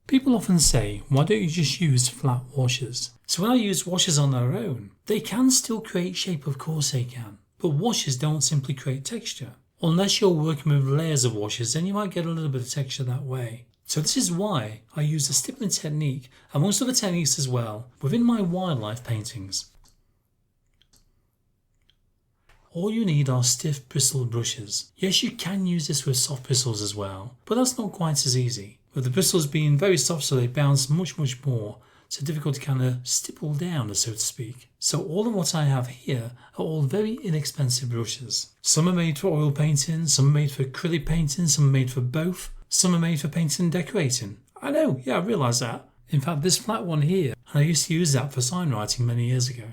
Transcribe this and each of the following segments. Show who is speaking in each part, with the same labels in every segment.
Speaker 1: People often say, why don't you just use flat washes? So when I use washes on their own, they can still create shape, of course they can. But washes don't simply create texture. Unless you're working with layers of washes, then you might get a little bit of texture that way. So this is why I use the stippling technique, amongst other techniques as well, within my wildlife paintings. All you need are stiff bristled brushes. Yes, you can use this with soft bristles as well, but that's not quite as easy. With the bristles being very soft, so they bounce much more, so difficult to kind of stipple down, so to speak. So all of what I have here are all very inexpensive brushes. Some are made for oil painting, some are made for acrylic painting, some are made for both, some are made for painting and decorating. I know, yeah, I realise that. In fact, this flat one here, and I used to use that for sign writing many years ago.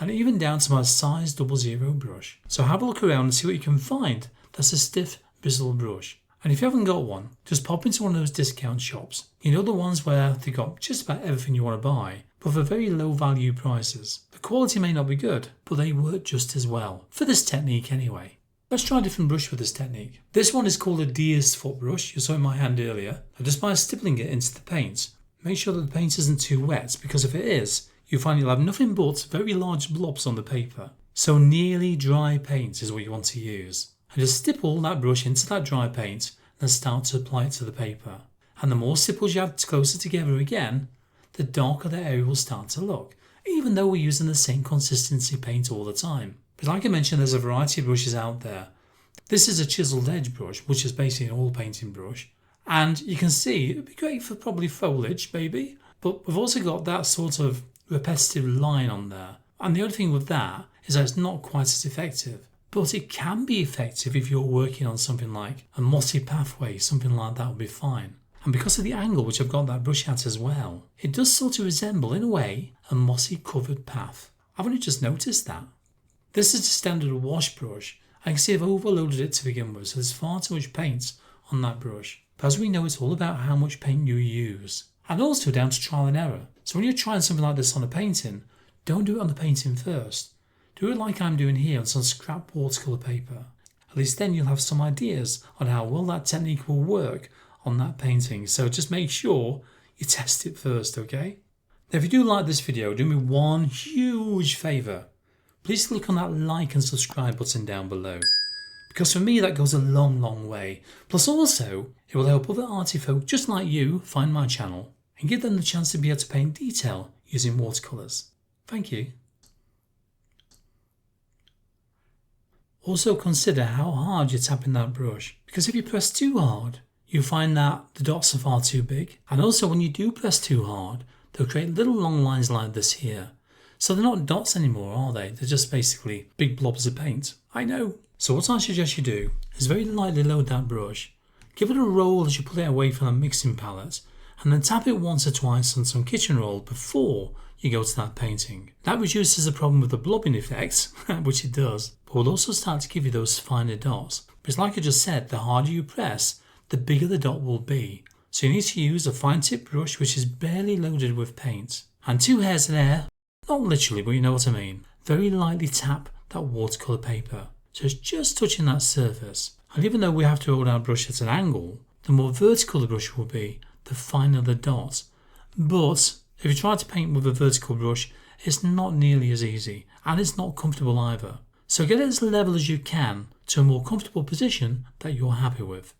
Speaker 1: And even down to my size 00 brush. So have a look around and see what you can find that's a stiff bristled brush. And if you haven't got one, just pop into one of those discount shops. You know, the ones where they've got just about everything you want to buy, but for very low value prices. The quality may not be good, but they work just as well. For this technique anyway. Let's try a different brush with this technique. This one is called a deer's foot brush. You saw in my hand earlier. And just by stippling it into the paint, make sure that the paint isn't too wet, because if it is, you'll find you'll have nothing but very large blobs on the paper. So nearly dry paint is what you want to use. And just stipple that brush into that dry paint and then start to apply it to the paper. And the more stipples you have closer together again, the darker the area will start to look, even though we're using the same consistency paint all the time. But like I mentioned, there's a variety of brushes out there. This is a chiseled edge brush, which is basically an oil painting brush. And you can see it'd be great for probably foliage maybe, but we've also got that sort of repetitive line on there. And the other thing with that is that it's not quite as effective. But it can be effective if you're working on something like a mossy pathway, something like that would be fine. And because of the angle which I've got that brush at as well, it does sort of resemble, in a way, a mossy covered path. I've only just noticed that. This is a standard wash brush. I can see I've overloaded it to begin with, so there's far too much paint on that brush. But as we know, it's all about how much paint you use. And also down to trial and error. So when you're trying something like this on a painting, don't do it on the painting first. Do it like I'm doing here on some scrap watercolour paper. At least then you'll have some ideas on how well that technique will work on that painting. So just make sure you test it first, okay? Now if you do like this video, do me one huge favour. Please click on that like and subscribe button down below. Because for me that goes a long way. Plus also, it will help other arty folk just like you find my channel and give them the chance to be able to paint detail using watercolours. Thank you. Also consider how hard you're tapping that brush, because if you press too hard, you find that the dots are far too big. And also when you do press too hard, they'll create little long lines like this here. So they're not dots anymore, are they? They're just basically big blobs of paint. I know. So what I suggest you do is very lightly load that brush, give it a roll as you pull it away from the mixing palette, and then tap it once or twice on some kitchen roll before you go to that painting. That reduces the problem with the blobbing effect, which it does, but will also start to give you those finer dots. Because like I just said, the harder you press, the bigger the dot will be. So you need to use a fine tip brush which is barely loaded with paint. And 2 hairs of air, not literally, but you know what I mean. Very lightly tap that watercolour paper. So it's just touching that surface. And even though we have to hold our brush at an angle, the more vertical the brush will be, the finer the dot. But if you try to paint with a vertical brush, it's not nearly as easy, and it's not comfortable either. So get it as level as you can to a more comfortable position that you're happy with.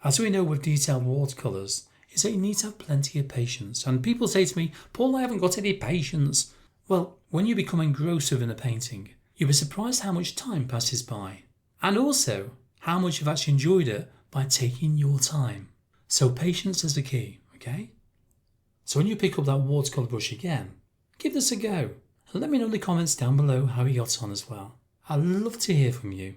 Speaker 1: As we know with detailed watercolours, is that you need to have plenty of patience. And people say to me, Paul, I haven't got any patience. Well, when you become engrossed within a painting, you'll be surprised how much time passes by. And also, how much you've actually enjoyed it by taking your time. So patience is the key, okay? So when you pick up that watercolour brush again, give this a go. And let me know in the comments down below how you got on as well. I'd love to hear from you.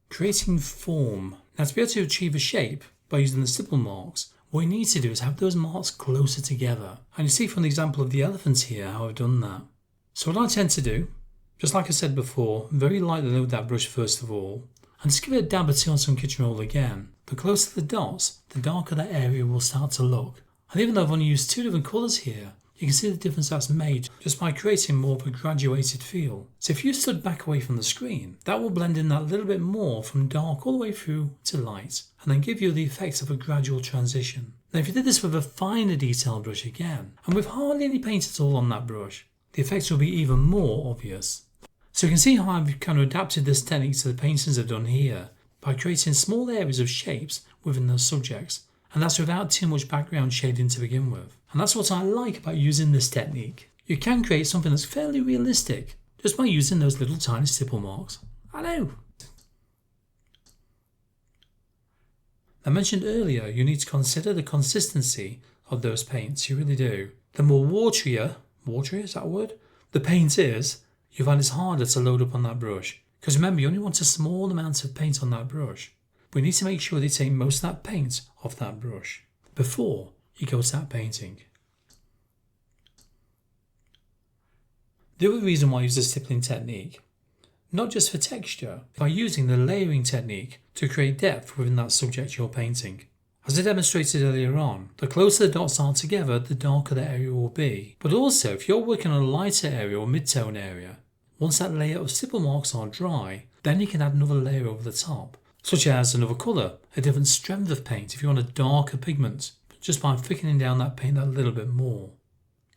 Speaker 1: Creating form. Now to be able to achieve a shape by using the stipple marks, what you need to do is have those marks closer together. And you see from the example of the elephants here how I've done that. So what I tend to do, just like I said before, very lightly load that brush first of all, and just give it a dab or two on some kitchen roll again. The closer the dots, the darker that area will start to look. And even though I've only used 2 different colours here, you can see the difference that's made just by creating more of a graduated feel. So if you stood back away from the screen, that will blend in that little bit more from dark all the way through to light, and then give you the effect of a gradual transition. Now if you did this with a finer detail brush again, and with hardly any paint at all on that brush, the effects will be even more obvious. So you can see how I've kind of adapted this technique to the paintings I've done here by creating small areas of shapes within those subjects, and that's without too much background shading to begin with. And that's what I like about using this technique. You can create something that's fairly realistic just by using those little tiny stipple marks. I know. I mentioned earlier you need to consider the consistency of those paints, you really do. The more waterier, is that a word? The paint is, you find it's harder to load up on that brush. Because remember, you only want a small amount of paint on that brush. We need to make sure they take most of that paint off that brush before you go to that painting. The other reason why I use the stippling technique, not just for texture, by using the layering technique to create depth within that subject you're painting. As I demonstrated earlier on, the closer the dots are together, the darker the area will be. But also, if you're working on a lighter area or mid-tone area, once that layer of stipple marks are dry, then you can add another layer over the top, such as another colour, a different strength of paint if you want a darker pigment, just by thickening down that paint that little bit more.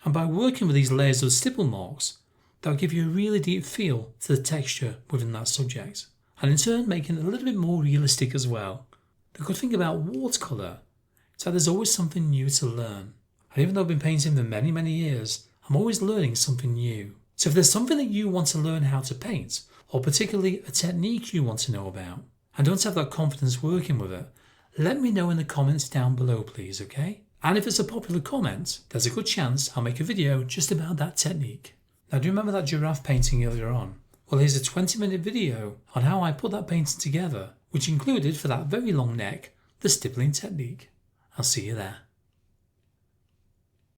Speaker 1: And by working with these layers of stipple marks, that'll give you a really deep feel to the texture within that subject, and in turn making it a little bit more realistic as well. The good thing about watercolour is that there's always something new to learn. And even though I've been painting for many, many years, I'm always learning something new. So if there's something that you want to learn how to paint, or particularly a technique you want to know about, and don't have that confidence working with it, let me know in the comments down below please, okay? And if it's a popular comment, there's a good chance I'll make a video just about that technique. Now do you remember that giraffe painting earlier on? Well, here's a 20-minute video on how I put that painting together, which included, for that very long neck, the stippling technique. I'll see you there.